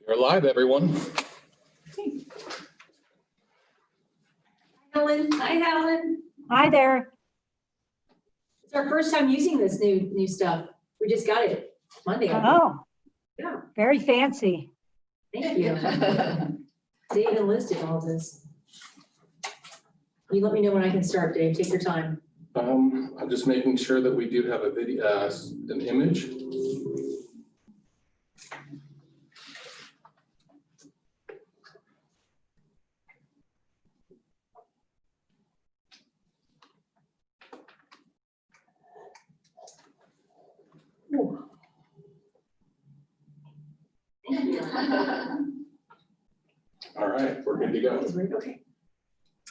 You're live, everyone. Helen. Hi, Helen. Hi there. It's our first time using this new stuff. We just got it Monday. I think. Oh, Yeah, very fancy. thank you. Dave and Liz did all this. You let me know when I can start, Dave. Take your time. I'm just making sure that we do have a video, an image. Ooh. Thank you. All right, we're good to go. Okay.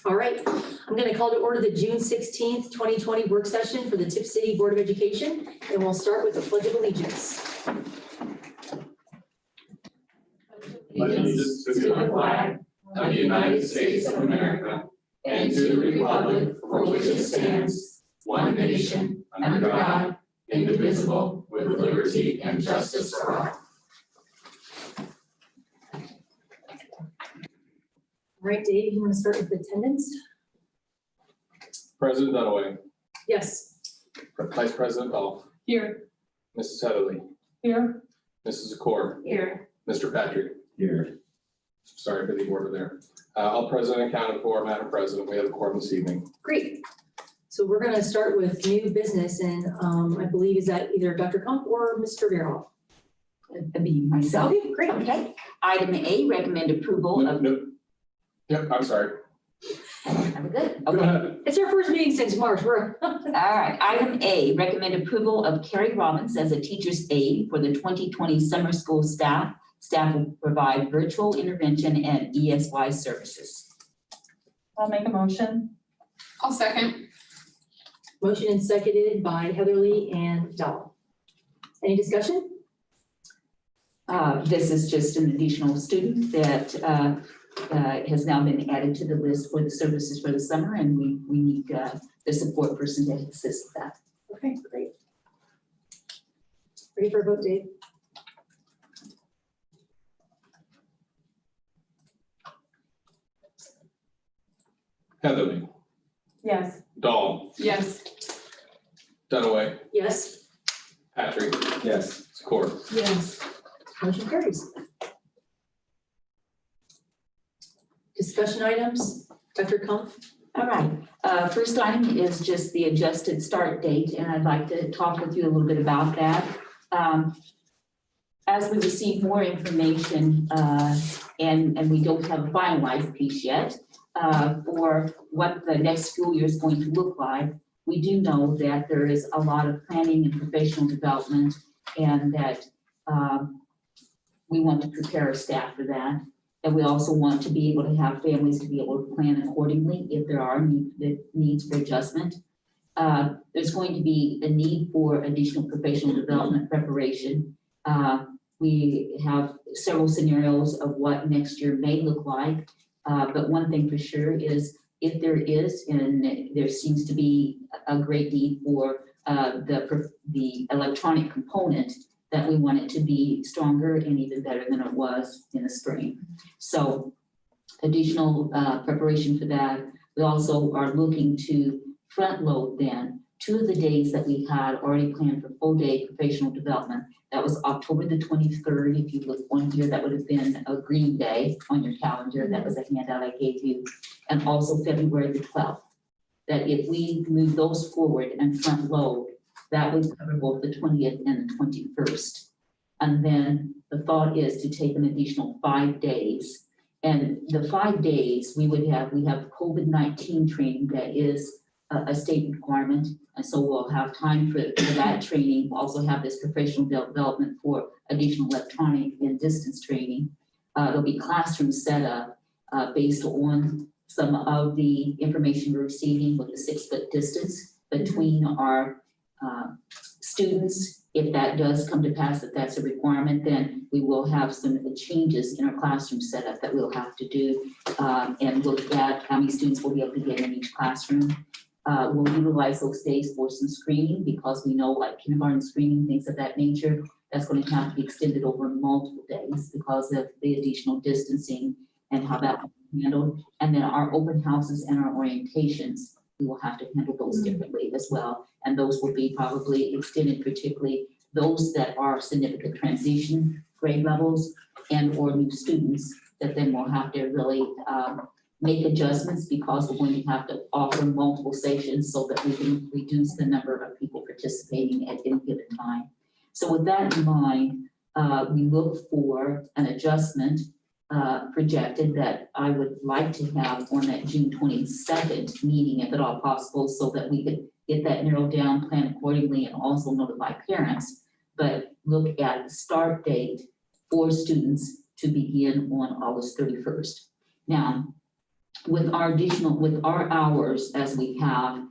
All right, I'm going to call to order the June 16th, 2020 work session for the Tip City Board of Education, and we'll start with the Pledge of Allegiance. Allegiance to the flag of the United States of America and to the republic for which it stands, one nation, under God, indivisible, with liberty and justice for all. All right, Dave, you want to start with attendance? President Dunaway, Yes. Vice President Bell, Here. Mrs. Heatherly, Here. Mrs. Zakor, Here. Mr. Patrick. Here. Sorry for the order there. All present accounted for. Madam President, we have a quorum this evening. Great. So we're going to start with new business, and I believe is that either Dr. Kump or Mr. Verhoff? That'd be myself. Okay, great. Okay. Item A, recommend approval of. No. Yep, I'm sorry. Are we good? Go Okay. ahead. It's our first meeting since March. We're All right. Item A, recommend approval of Carrie Robbins as a teacher's aide for the 2020 summer school staff. Staff will provide virtual intervention and ESY services. I'll make a motion. I'll second. motion and seconded by Heatherly and Dahl. Any discussion? This is just an additional student that has now been added to the list for the services for the summer, and we need the support person to assist with that. Okay, great. Ready for a vote, Dave? Heatherly, Yes. Dahl, Yes. Dunaway, Yes. Patrick, Yes. Zakor. Yes. Motion carries. Discussion items, Dr. Kump? All right, first item is just the adjusted start date, and I'd like to talk with you a little bit about that. As we receive more information, and we don't have a finalized piece yet, for what the next school year is going to look like, we do know that there is a lot of planning and professional development, and that we want to prepare our staff for that. And we also want to be able to have families to be able to plan accordingly if there are needs for adjustment. There's going to be a need for additional professional development preparation. We have several scenarios of what next year may look like. But one thing for sure is if there is, and there seems to be a great need for the electronic component, that we want it to be stronger and even better than it was in the spring. So additional preparation for that. We also are looking to front load then 2 of the days that we had already planned for full day professional development. That was October the 23rd. If you look one year, that would have been a green day on your calendar. That was a handout I gave you. And also February the 12th. That if we move those forward and front load, that would cover both the 20th and the 21st. And then the thought is to take an additional 5 days. And the 5 days we have COVID-19 training that is a state requirement. And so we'll have time for that training. We'll also have this professional development for additional electronic and distance training. There'll be classroom set up based on some of the information we're receiving with the 6-foot distance between our students. If that does come to pass, that that's a requirement, then we will have some changes in our classroom setup that we'll have to do and look at how many students we'll be able to get in each classroom. We'll utilize those days for some screening because we know like kindergarten screening, things of that nature, that's going to have to be extended over multiple days because of the additional distancing and how that will be handled. And then our open houses and our orientations, we will have to handle those differently as well. And those will be probably extended, particularly those that are significant transition grade levels and or new students that then will have to really make adjustments because we're going to have to offer multiple sections so that we can reduce the number of people participating at any given time. So with that in mind, we look for an adjustment projected that I would like to have on that June 22nd meeting, if at all possible, so that we could get that narrowed down, plan accordingly, and also notify parents. But look at the start date for students to begin on August 31st. Now, with our hours as we have,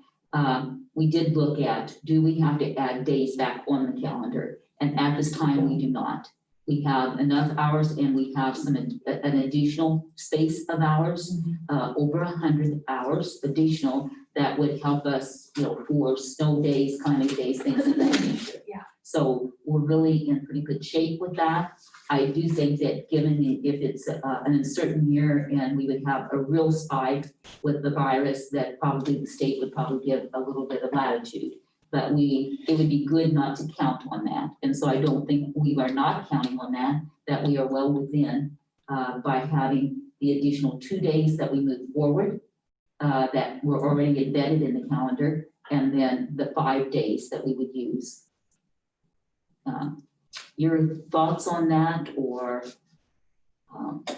we did look at, do we have to add days back on the calendar? And at this time, we do not. We have enough hours and we have an additional space of hours, over 100 hours additional that would help us, for snow days, climate days, things of that nature. Yeah. So we're really in pretty good shape with that. I do think that given if it's an uncertain year and we would have a real spike with the virus, that probably the state would probably give a little bit of latitude. But it would be good not to count on that. And so I don't think we are not counting on that we are well within by having the additional 2 days that we move forward that were already embedded in the calendar, and then the 5 days that we would use. Your thoughts on that, or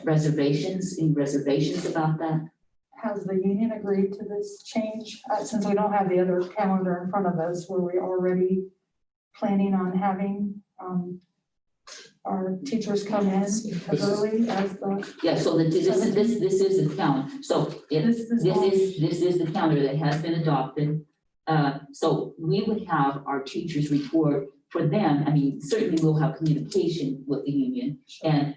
reservations? Any reservations about that? Has the union agreed to this change? Since we don't have the other calendar in front of us, were we already planning on having our teachers come in as early as the? Yeah, so this is the calendar. So this is the calendar that has been adopted. So we would have our teachers report for them. I mean, certainly we'll have communication with the union, and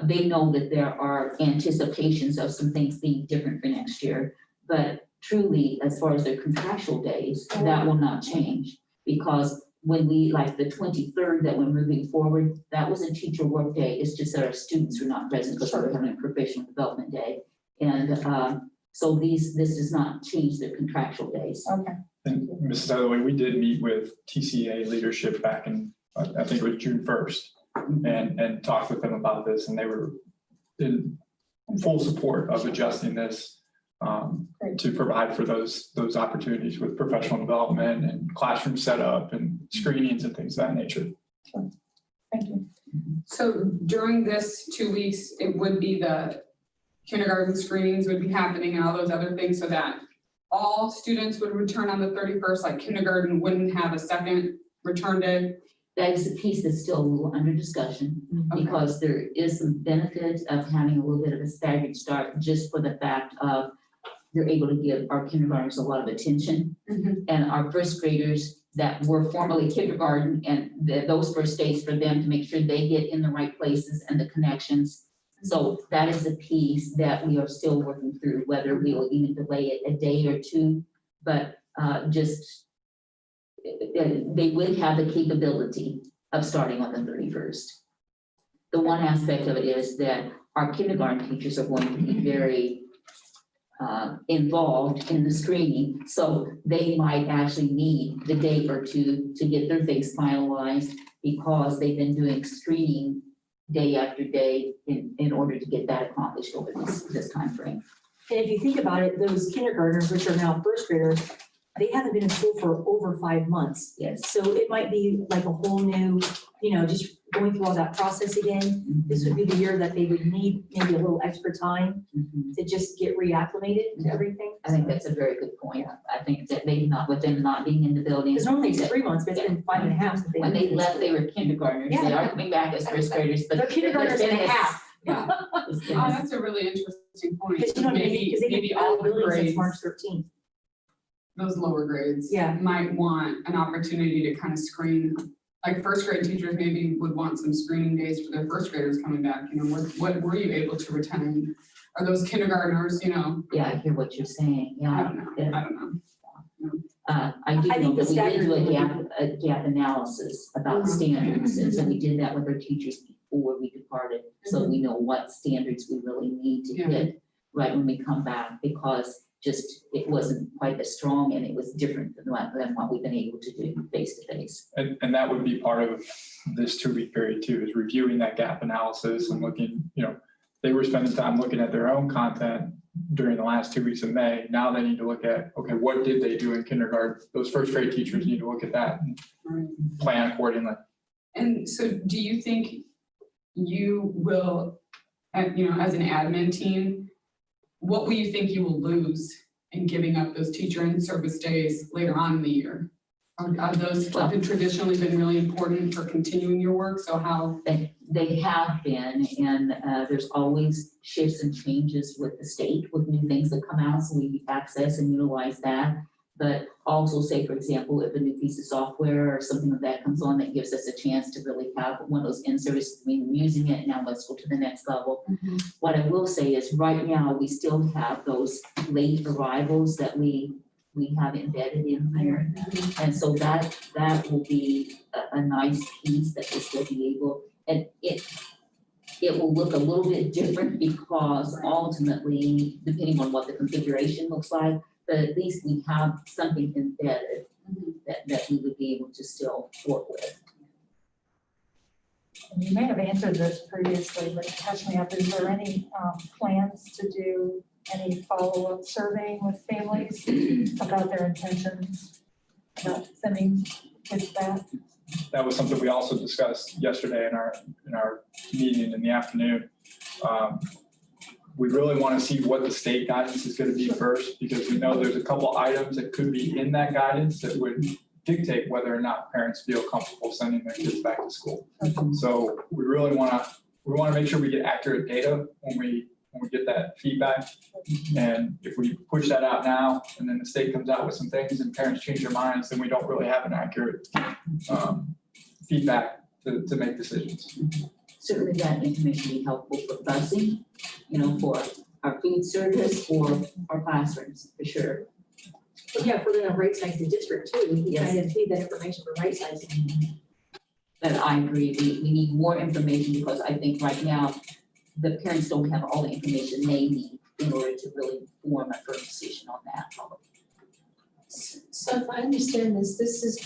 they know that there are anticipations of some things being different for next year. But truly, as far as their contractual days, that will not change, because when we, like the 23rd that we're moving forward, that was a teacher work day. It's just that our students are not present because we're having a professional development day. And so this does not change their contractual days. Okay. And Mrs. Otherway, we did meet with TCA leadership back in, I think it was June 1st, and talked with them about this, and they were in full support of adjusting this to provide for those opportunities with professional development and classroom setup and screenings and things of that nature. Sure. Thank you. So during this 2 weeks, it would be the kindergarten screenings would be happening and all those other things, so that all students would return on the 31st, like kindergarten wouldn't have a second return day? That is a piece that's still a little under discussion, Okay. because there is some benefit of having a little bit of a staggered start, just for the fact of you're able to give our kindergartners a lot of attention, and our first graders that were formerly kindergarten, and those first days for them to make sure they get in the right places and the connections. So that is a piece that we are still working through, whether we will even delay it a day or two, but they would have the capability of starting on the 31st. The one aspect of it is that our kindergarten teachers are going to be very involved in the screening, so they might actually need the day or two to get their things finalized, because they've been doing screening day after day in order to get that accomplished over this time frame. And if you think about it, those kindergartners, which are now first graders, they haven't been in school for over 5 months. Yes. So it might be like a whole new, just going through all that process again. This would be the year that they would need maybe a little extra time to just get reacclimated to everything. I think that's a very good point. I think that with them not being in the building. Because normally it's 3 months, but it's been 5.5 since When they left, they were kindergartners. They are coming back as first graders, but They're kindergartners and a half. Yeah. It's Oh, been a- that's a really interesting point. Because they've Maybe been all out of the building since grades, March 13th. those lower grades. Yeah. Might want an opportunity to kind of screen, like first grade teachers maybe would want some screening days for their first graders coming back. What were you able to retain? Are those kindergartners, Yeah, I hear what you're saying. I Yeah. don't know. I don't know. I do I know think the that we did do standard- a gap analysis about standards, and so we did that with our teachers before we departed. So we know what standards we really need to Yeah. hit right when we come back, because just, it wasn't quite as strong and it was different than what we've been able to do face to face. And that would be part of this 2-week period too, is reviewing that gap analysis and looking, they were spending time looking at their own content during the last 2 weeks of May. Now they need to look at, okay, what did they do in kindergarten? Those first grade teachers need to look at that and Right. plan accordingly. And so do you think you will, as an admin team, what will you think you will lose in giving up those teacher and service days later on in the year? Are those have traditionally been really important for continuing your work? So how? They have been, and there's always shifts and changes with the state, with new things that come out, so we access and utilize that. But also say, for example, if a new piece of software or something like that comes on that gives us a chance to really have one of those in-service, we're using it, now let's go to the next level. What I will say is right now, we still have those late arrivals that we have embedded in here. And so that will be a nice piece that will still be able, and it will look a little bit different because ultimately, depending on what the configuration looks like, but at least we have something embedded that we would be able to still work with. And you may have answered this previously, but catch me up, is there any plans to do any follow-up surveying with families about their intentions about sending kids back? That was something we also discussed yesterday in our meeting in the afternoon. We really want to see what the state guidance is going to be first, because we know there's a couple items that could be in that guidance that would dictate whether or not parents feel comfortable sending their kids back to school. So we really want to make sure we get accurate data when we get that feedback. And if we push that out now and then the state comes out with some things and parents change their minds, then we don't really have an accurate feedback to make decisions. Certainly that information would be helpful for busing, for our food service, for our classrooms, for sure. Yeah, if we're gonna right size the district too, we Yes. kind of need that information for right sizing. But I agree, we need more information because I think right now, the parents don't have all the information they need in order to really form a firm decision on that. So if I understand this, this is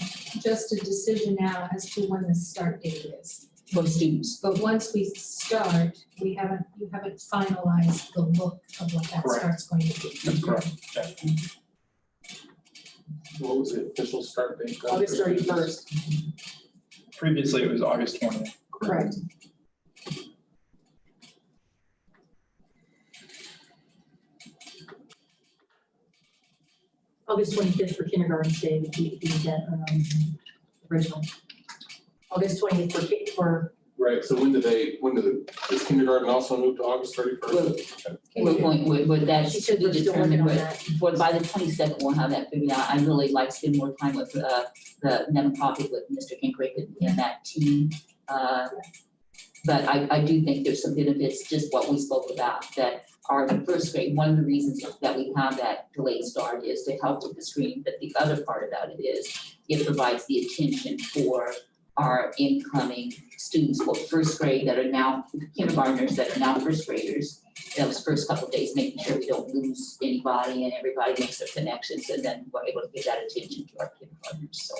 just a decision now as to when the start date is. For students. But once we start, you haven't finalized the look of what that Correct. start's going to be. That's correct. Yeah. What was the official start date? August 31st. Previously, it was August 20th. Correct. August 25th for kindergarten day would be the original. August 20th for Right, so does kindergarten also move to August 31st? With that, she to said be we're still working determined, on but that. by the 22nd, we'll have that figured out. I really like to spend more time with the nonprofit with Mr. Kinkrick and that team. But I do think there's some benefits, just what we spoke about, that our first grade, one of the reasons that we have that delayed start is to help with the screening, but the other part about it is it provides the attention for our incoming students, for first grade that are now kindergartners that are now first graders. Those first couple of days, making sure we don't lose anybody and everybody makes their connections, and then we're able to give that attention to our kindergartners, so.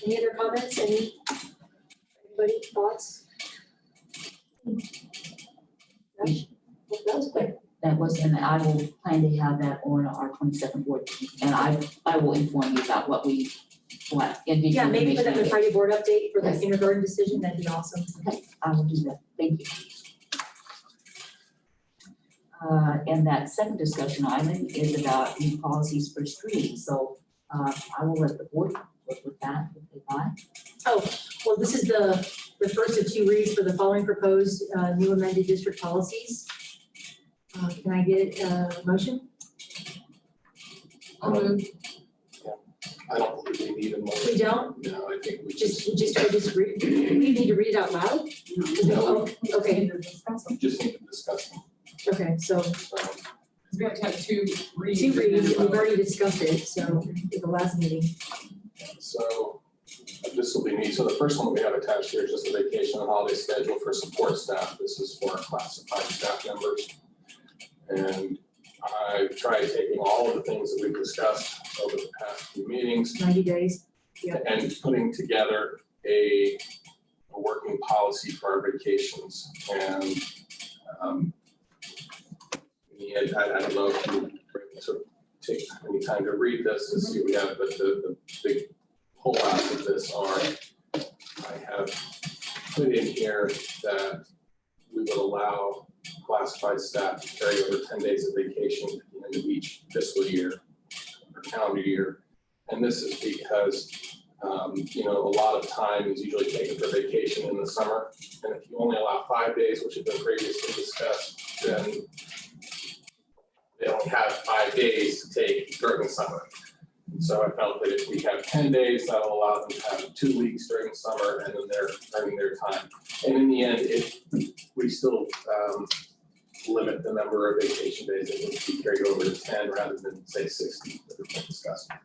Any other comments? Anybody thoughts? No? That was quick. That was, and I will plan to have that on our 22nd board meeting, and I will inform you about what individual Yeah, maybe for information that we get. Friday board update for the Yes. kindergarten decision, that'd be awesome. Okay, I will do that, thank you. And that second discussion item is about new policies for streets, so I will let the board work with that if they like. Well, this is the first of two reads for the following proposed new amended district policies. Can I get a motion? I don't believe we need a motion. We don't? No, I think we Just read, we need to read it out loud? No. Oh, okay, we just need to discuss them. okay, so, We have to have two reads. Two reads, and then a we've vote. already discussed it, so at the last meeting. So this will be neat. So the first one we have attached here is just the vacation and holiday schedule for support staff. This is for our classified staff members. And I tried taking all of the things that we've discussed over the past few meetings 90 days. and putting together a working policy for our vacations. And in the end, I don't know if you were able to take any time to read this to see what we have, but the big pullouts of this are, I have put in here that we would allow classified staff to carry over 10 days of vacation at the end of each fiscal year or calendar year. And this is because, a lot of time is usually taken for vacation in the summer. And if you only allow 5 days, which has been previously discussed, then they don't have 5 days to take during the summer. So I felt that if we have 10 days, that'll allow them to have 2 weeks during the summer and then they're earning their time. And in the end, we still limit the number of vacation days that will be carried over to 10 rather than say 60 that we've been discussing.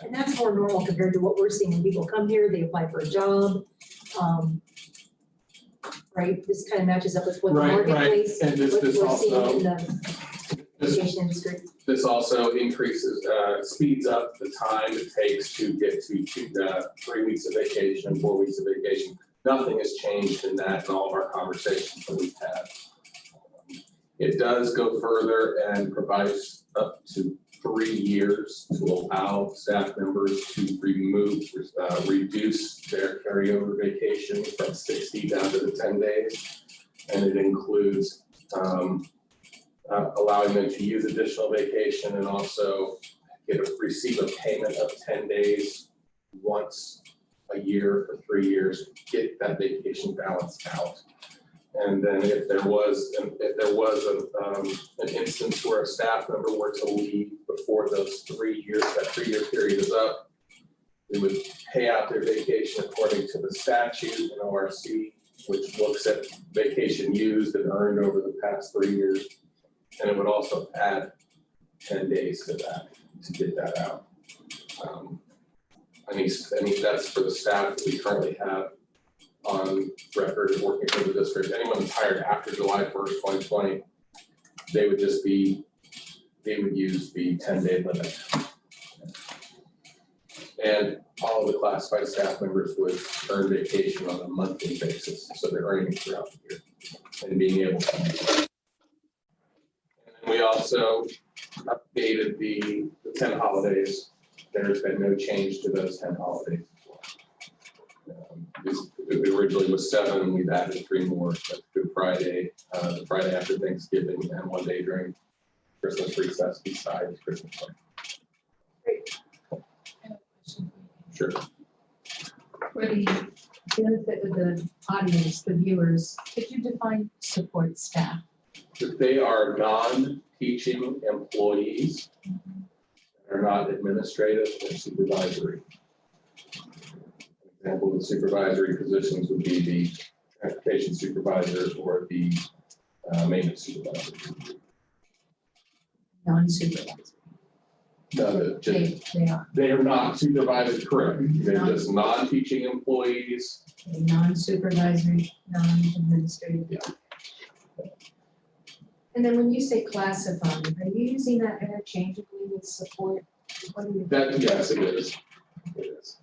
And that's more normal compared to what we're seeing when people come here, they apply for a job. Right, this kind of matches up with what the Right, right. marketplace, And what this we're seeing also, in the this education industry. This also increases, speeds up the time it takes to get to 3 weeks of vacation, 4 weeks of vacation. Nothing has changed in that in all of our conversations that we've had. It does go further and provides up to 3 years to allow staff members to reduce their carryover vacation from 60 down to the 10 days. And it includes allowing them to use additional vacation and also receive a payment of 10 days once a year for 3 years, get that vacation balance out. And then if there was an instance where a staff member were to leave before those 3 years, that 3-year period is up, we would pay out their vacation according to the statute in ORC, which looks at vacation used and earned over the past 3 years. And it would also add 10 days to that, to get that out. I mean, that's for the staff that we currently have on record working for the district. Anyone that's hired after July 1st, 2020, they would use the 10-day limit. And all of the classified staff members would earn vacation on a monthly basis, so they're earning it throughout the year and being able to use it. And we also updated the 10 holidays. There's been no change to those 10 holidays. It originally was 7, we've added 3 more, that's Good Friday, the Friday after Thanksgiving, and 1 day during Christmas recess besides Christmas break. I have a question Sure. for you. For the benefit of the audience, the viewers, could you define support staff? That they are non-teaching employees, they're not administrative or supervisory. An example of the supervisory positions would be the transportation supervisor or the maintenance supervisor. Non-supervised. No, They are they are not supervisors, correct. They're just non-teaching employees. a non-supervisory, non-administrative. Yeah. And then when you say classified, are you using that interchangeably with support? What do you? That, yes, it is. It is.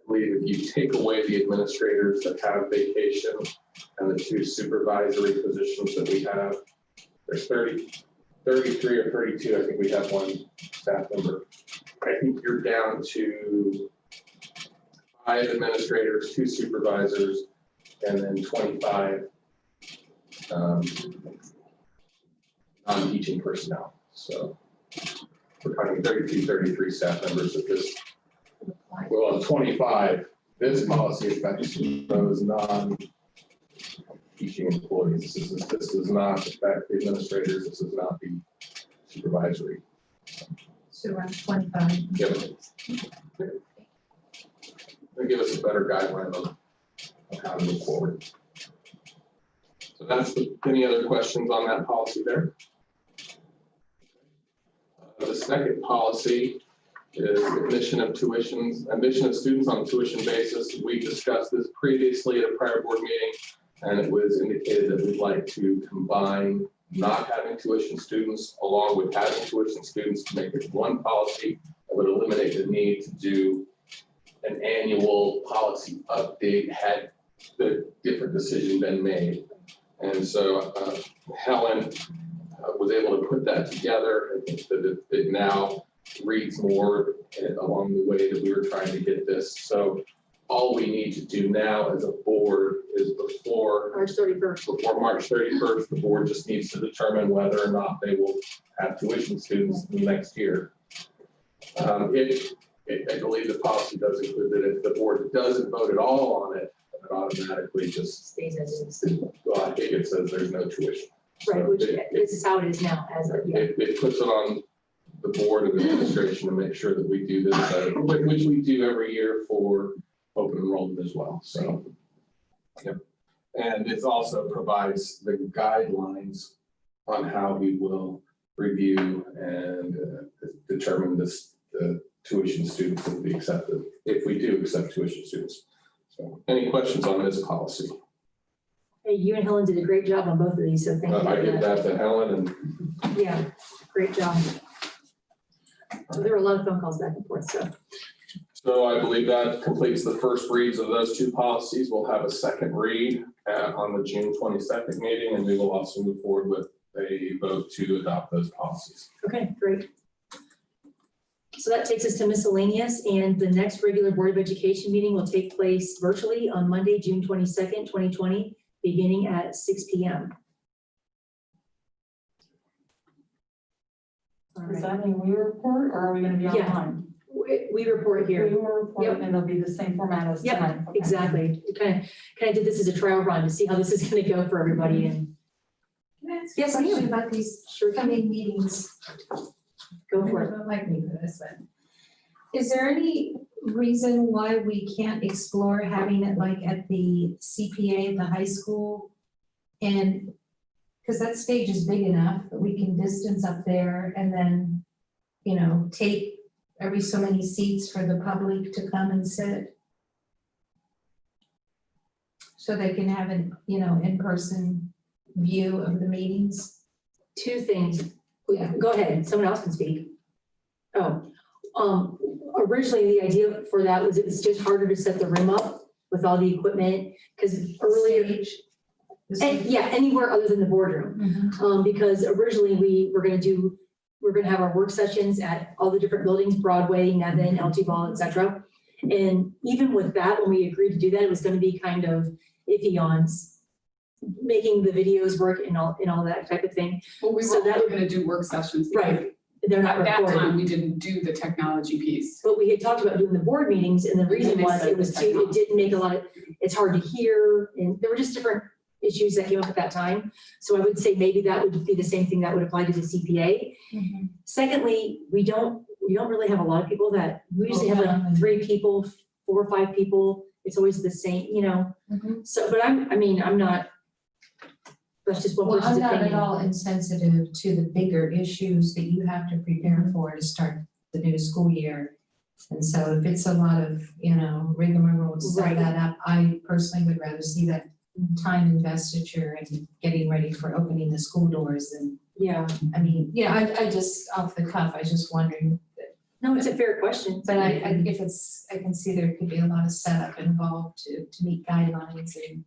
I believe if you take away the administrators that have vacation and the 2 supervisory positions that we have, there's 33 or 32, I think we have 1 staff member. I think you're down to 5 administrators, 2 supervisors, and then 25 non-teaching personnel. So we're talking 32, 33 staff members at this. Well, 25, this policy affects those non-teaching employees. This does not affect the administrators. This does not be supervisory. So around 25. Yep. They give us a better guideline on how to move forward. So any other questions on that policy there? The second policy is admission of students on a tuition basis. We discussed this previously at a prior board meeting, and it was indicated that we'd like to combine not having tuition students along with having tuition students to make it one policy that would eliminate the need to do an annual policy update had the different decision been made. And so Helen was able to put that together. I think that it now reads more along the way that we were trying to get this. So all we need to do now as a board is before March 31st. March 31st, the board just needs to determine whether or not they will have tuition students next year. I believe the policy does include that if the board doesn't vote at all on it, it automatically just, Stays as is. well, I think it says there's no tuition. Right, So which it- this is how it is now as of, yeah. It puts it on the board and the administration to make sure that we do this, which we do every year for open enrollment as well, so. Yep. And it also provides the guidelines on how we will review and determine the tuition students that will be accepted, if we do accept tuition students. So, any questions on this policy? Hey, you and Helen did a great job on both of these, so thank you I for give that. that to Helen and Yeah, great job. So there were a lot of phone calls back and forth, so. so I believe that completes the first reads of those two policies. We'll have a second read on the June 22nd meeting, and we will also move forward with a vote to adopt those policies. Okay, great. So that takes us to miscellaneous, and the next regular Board of Education meeting will take place virtually on Monday, June 22nd, 2020, beginning at 6 p.m. All Does right, that mean we report or are we gonna be Yeah. online? we report We here. will report Yep. and it'll be the same format as Yep, tonight. Okay. exactly. We kind of did this as a trial run to see how this is gonna go for everybody, and Can I ask Yes, a question ma'am. about these sure, coming meetings? go I for it. don't like me for this one. Is there any reason why we can't explore having it like at the CPA at the high school? And, because that stage is big enough that we can distance up there and then, you know, take every so many seats for the public to come and sit. So they can have an, you know, in-person view of the meetings. Two things. Yeah. Go ahead, someone else can speak. Oh, originally the idea for that was it was just harder to set the room up with all the equipment, because earlier, Stage. The and stage. yeah, anywhere other than the boardroom. Mhm. Because originally we're gonna have our work sessions at all the different buildings, Broadway, Nevin, LT Ball, et cetera. And even with that, when we agreed to do that, it was gonna be kind of iffy on making the videos work and all that type of thing. Well, we So were that- also gonna do work sessions. because Right, they're not At that recorded. time, we didn't do the technology piece. But we had talked about doing the board meetings, and the reason they was said it was the too, it technology. didn't make a lot of, it's hard to hear, and there were just different issues that came up at that time. So I would say maybe that would be the same thing that would apply to the CPA. Mhm. Secondly, we don't really have a lot of people we usually have Okay. like 3 people, 4 or 5 people. It's always the same, you know, Mhm. so, but I'm not, that's just one Well, person's I'm not opinion. at all insensitive to the bigger issues that you have to prepare for to start the new school year. And so if it's a lot of, you know, rigmarole to set Right. that up, I personally would rather see that time investiture and getting ready for opening the school doors than, Yeah, I mean, yeah, I just, off the cuff, I was just wondering. no, it's a fair question. But I can see there could be a lot of setup involved to meet guidelines and.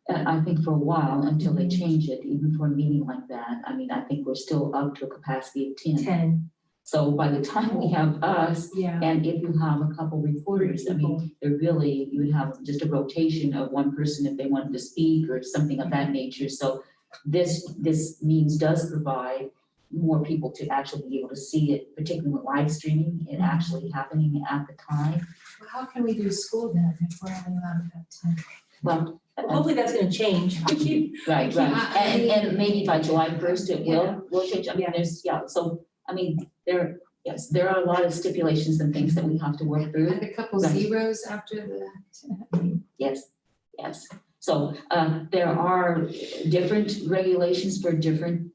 And I think for a while, until they change it, even for a meeting like that, I mean, I think we're still up to a capacity of 10. 10, So by the time we have us, yeah. and if you have a couple reporters, I mean, they're really, you would have just a rotation of one person if they wanted to speak or something of that nature. So this means does provide more people to actually be able to see it, particularly with live streaming, it actually happening at the time. Well, how can we do school then if we're only allowed to have 10? Well, Hopefully that's gonna change. right, Yeah, right, I mean- and maybe by July 1st, it Yeah. will change, I mean, Yeah. so, I mean, there are a lot of stipulations and things that we have to work through. And a couple Right. zeros after the, I mean, Yes, yes. So there are different regulations for different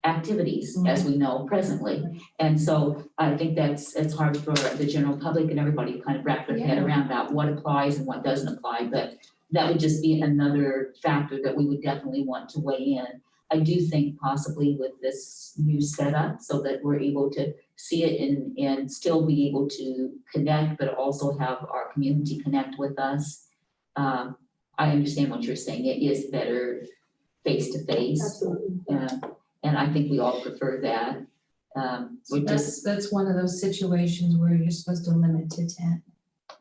activities, as we know presently. And so I think it's hard for the general public and everybody to kind of wrap their head around that, what applies and what doesn't apply. But that would just be another factor that we would definitely want to weigh in. I do think possibly with this new setup, so that we're able to see it and still be able to connect, but also have our community connect with us. I understand what you're saying. It is better face to face. Absolutely. And I think we all prefer that. So that's one of those situations where you're supposed to limit to 10.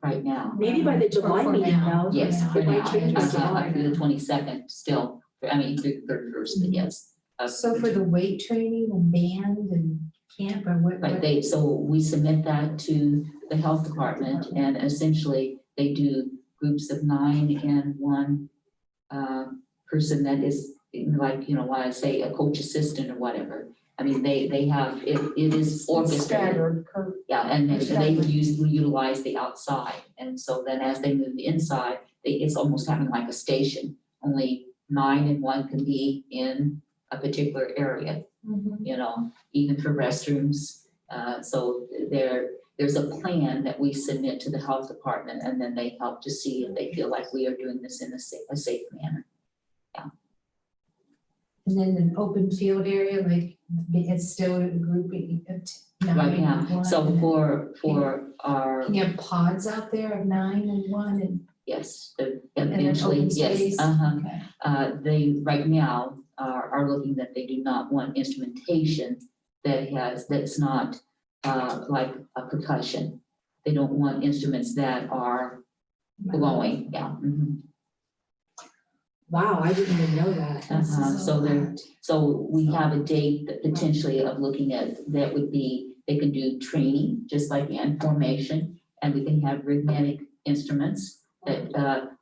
Right now. Maybe by the July For meeting now. now. Yes, for It might now, change by July. through the 22nd still, I mean, through the 31st, but yes. So for the weight training and band and camp or what? Right, so we submit that to the health department and essentially they do groups of 9 and one person that is like, you know, why I say a coach assistant or whatever. I mean, they have, it is orchestrated. Staggered, Yeah, and they utilize the outside. And so then as they move inside, it's almost having like a station. Only 9 and 1 can be in a particular area, you know, even for restrooms. So there's a plan that we submit to the health department and then they help to see if they feel like we are doing this in a safe manner. And then an open field area, like it's still a grouping of 9 Right now, and 1. so for our, Can you have pods out there of 9 and 1 and? yes, then eventually, open yes, space? uh-huh. Okay. They right now are looking that they do not want instrumentation that's not like a percussion. They don't want instruments that are blowing, yeah. Mhm. Wow, I didn't even know that. So we have a date that potentially of looking at, that would be, they can do training, just like in formation, and we can have rhythmic instruments that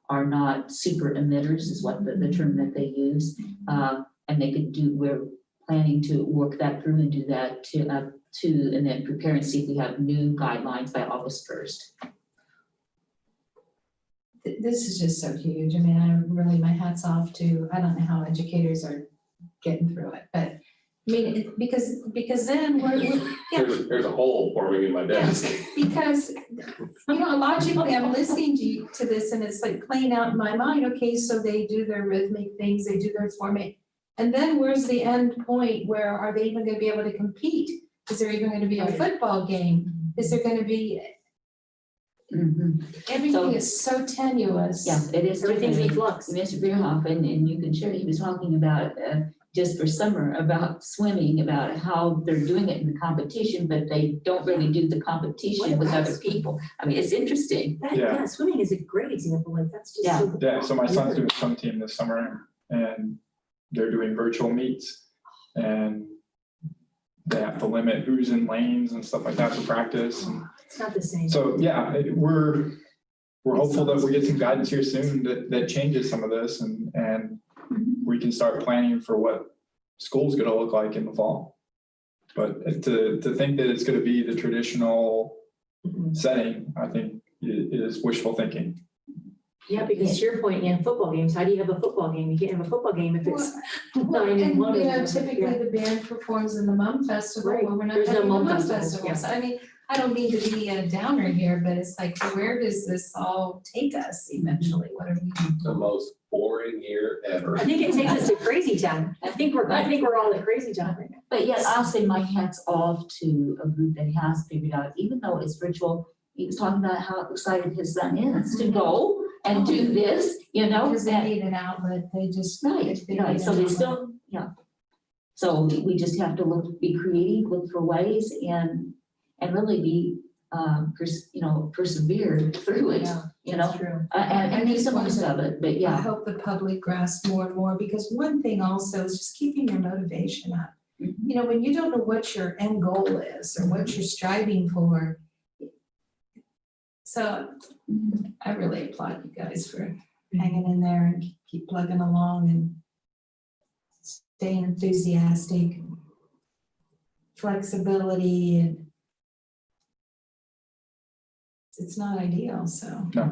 are not super emitters is what the term that they use. And they could do, we're planning to work that through and do that to and then prepare and see if we have new guidelines by August 1st. This is just so huge. I mean, I really, my hat's off to, I don't know how educators are getting through it, but I mean, because then There's a hole forming in my desk. because, you know, logically, I'm listening to this and it's like playing out in my mind, okay, so they do their rhythmic things, they do their forming. And then where's the end point where are they even gonna be able to compete? Is there even gonna be a football game? Is there gonna be, everything is so tenuous. Yeah, it is. Everything's in flux. Mr. Beerhoff, and you can share, he was talking about, just for summer, about swimming, about how they're doing it in the competition, but they don't really do the competition with other people. I mean, it's interesting. Yeah, swimming is a great example, like that's just Yeah. so. Yeah, so my son's doing swim team this summer and they're doing virtual meets. And they have to limit who's in lanes and stuff like that for practice. And It's not the same. so, yeah, we're hopeful that we get some guidance here soon that changes some of this and we can start planning for what school's gonna look like in the fall. But to think that it's gonna be the traditional setting, I think is wishful thinking. Yeah, because to your point, in football games, how do you have a football game? You can't have a football game if it's Well, 9 and 1. you or know, whatever. typically Yeah. the band performs in the Mum Festival, Right. where we're not There's no having the Mum Mum Festival, Festival. yeah. So I mean, I don't mean to be a downer here, but it's like, where does this all take us eventually? What are we? The most boring year ever. I think it takes us to crazy town. I think we're all at crazy town right now. But yet I'll say my hat's off to a group that has figured out, even though it's virtual, he was talking about how excited his son is to go and do this, you know? Because they and- need an outlet, they just. Right, they right, need so an they outlet. still, yeah. So we just have to be creative, look for ways and really be, persevere through it, Yeah, you know? That's true. And make the most of it, but I yeah. hope the public grasps more and more, because one thing also is just keeping your motivation up. Mhm. You know, when you don't know what your end goal is or what you're striving for. So I really applaud you guys for hanging in there and keep plugging along and staying enthusiastic, flexibility, and it's not ideal, so. No.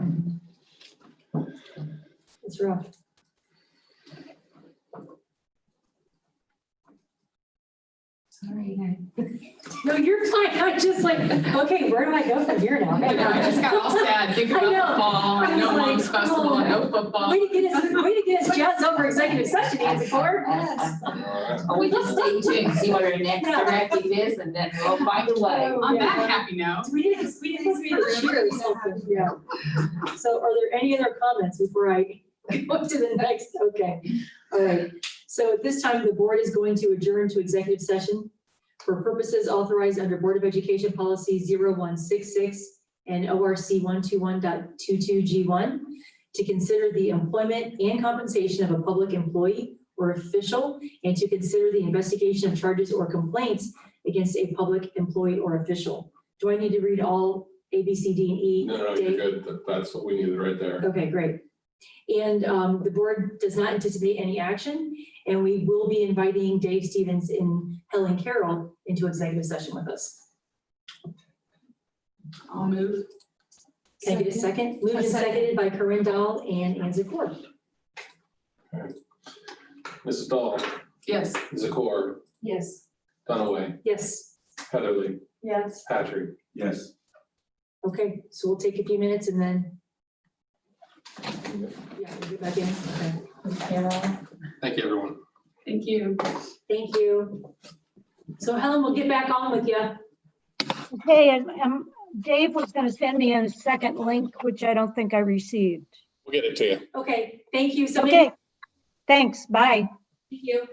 It's rough. Sorry. No, you're fine. I'm just like, okay, where do I go from here now? I know, I just got all sad, think I about know. the fall, I and was no like, mom's festival, oh. and no football. Way to get us jazzed up for executive session, Nancy Ford. Or we just stay tuned, see what our next Yeah. directive is, and then we'll find a way. On that happy note, We didn't cheer or something, yeah. So are there any other comments before I go to the next? Okay, all right. So at this time, the board is going to adjourn to executive session for purposes authorized under Board of Education Policy 0166 and ORC 121.22G1 to consider the employment and compensation of a public employee or official, and to consider the investigation of charges or complaints against a public employee or official. Do I need to read all A, B, C, D, and E? No, Dave? you're good. That's what we needed right there. Okay, great. And the board does not anticipate any action, and we will be inviting Dave Stevens and Helen Carroll into executive session with us. I'll move. Can I get a second? Moved and seconded by Corinne Dahl and Ann Zakor. Mrs. Dahl, Yes. Zakor, Yes. Dunaway, Yes, Heatherly, Yes. Patrick. Yes. okay, so we'll take a few minutes and then. Yeah, we'll get back in, okay. Thank you, everyone. Thank you. Thank you. So Helen, we'll get back on with you. Okay, and Dave was going to send me a second link, which I don't think I received. We'll get it to you. Okay, thank you. So Okay, thanks, bye. Thank you.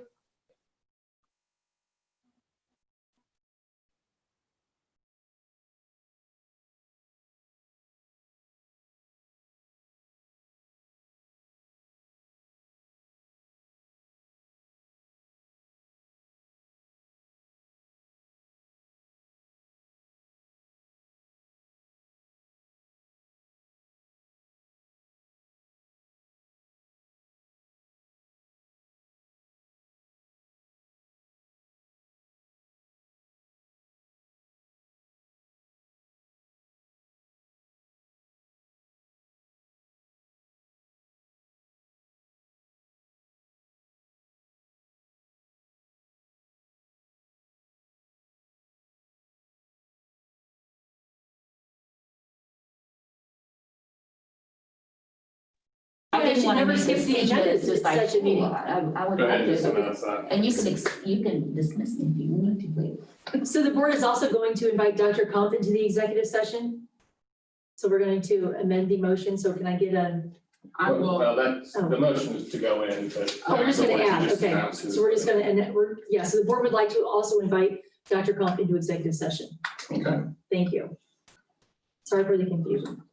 I Yeah, didn't she want to never make skips this the section, agenda. it's just like, It's such a meeting. I would Go ahead, like just to. announce that. And you can dismiss me if you need to, wait. So the board is also going to invite Dr. Compton to the executive session. So we're going to amend the motion. So can I get a, I will, Well, that's, Oh. the motion is to go in, but. oh, we're just going to the one add, you just okay. announced is- So we're just going to, and we're, yeah, so the board would like to also invite Dr. Compton into executive session. Okay. Thank you. Sorry for the confusion.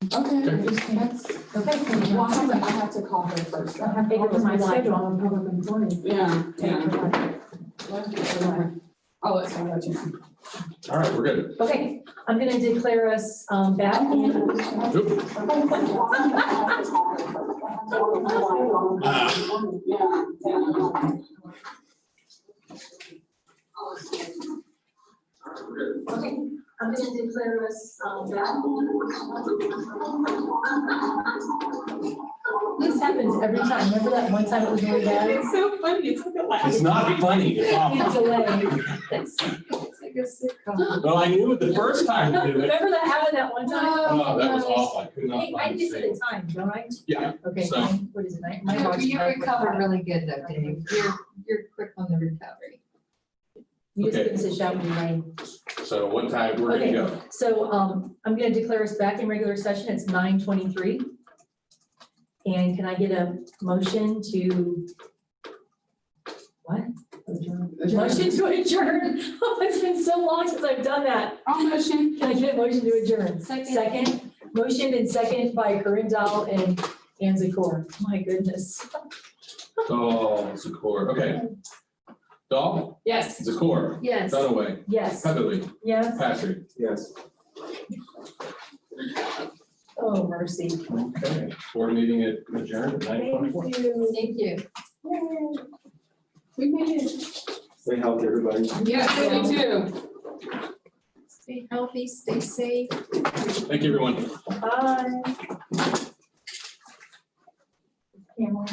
Okay, Okay. that's, Okay. well, I have to call her first. I have to look at my schedule on public employment. Yeah, yeah. I'll let you know. All right, we're good. Okay, I'm gonna declare us back in. Oop. Okay, I'm gonna declare us back. This happens every time. Remember that one time it was really bad? It's so funny, it's like a laugh. It's not funny, it's awful. Delay. It's like a sitcom. Well, I knew it the first time to do it. Remember that happened that one time? Oh, that was awful. I could not Hey, I find did the it thing. at time, don't I? Yeah, Okay, So- what is it? My watch is You 9:45. recovered really good though, Dave. You're quick on the recovery. You just Okay. give us a shout when you're ready. so what time, we're gonna go. So I'm gonna declare us back in regular session. It's 9:23. And can I get a motion to? What? Motion to adjourn. Oh, it's been so long since I've done that. I'll motion. Can I get a motion to adjourn? Second. Second, motion and second by Corinne Dahl and Ann Zakor. My goodness. Oh, Zakor, okay. Dahl, Yes. Zakor, Yes. Dunaway, Yes, Heatherly, yes. Patrick. Yes. Oh, mercy. Okay, board meeting at adjourned at 9:24. Thank you. Thank you. We made it. Stay healthy, everybody. Yeah, me too. Stay healthy, stay safe. Thank you, everyone. Bye. Camera.